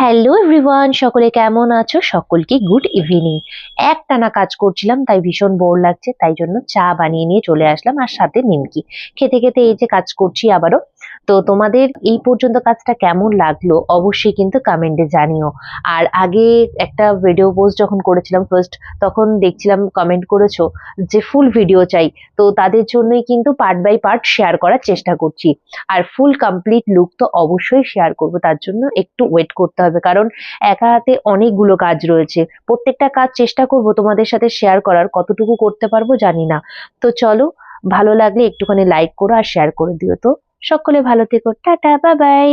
Hello everyone, সকলে কেমন আছো? সকলকে গুড ইভিনিং। একটানা কাজ করছিলাম তাই ভীষণ বোর লাগছে, তাই জন্য চা বানিয়ে নিয়ে চলে আসলাম আর সাথে নিমকি। খেতে খেতে এই যে কাজ করছি আবারও। তো তোমাদের এই পর্যন্ত কাজটা কেমন লাগলো অবশ্যই কিন্তু কমেন্টে জানিও। আর আগে একটা ভিডিও পোস্ট যখন করেছিলাম ফার্স্ট, তখন দেখছিলাম কমেন্ট করেছো যে ফুল ভিডিও চাই। তো তাদের জন্যই কিন্তু পার্ট বাই পার্ট শেয়ার করার চেষ্টা করছি। আর ফুল কমপ্লিট লুক তো অবশ্যই শেয়ার করব, তার জন্য একটু ওয়েট করতে হবে, কারণ একা হাতে অনেকগুলো কাজ রয়েছে। প্রত্যেকটা কাজ চেষ্টা করব তোমাদের সাথে শেয়ার করার, কতটুকু করতে পারবো জানি না। তো চলো, ভালো লাগলে একটুখানি লাইক করো আর শেয়ার করে দিও। তো সকলে ভালো থেকো, টাটা, বাই বাই।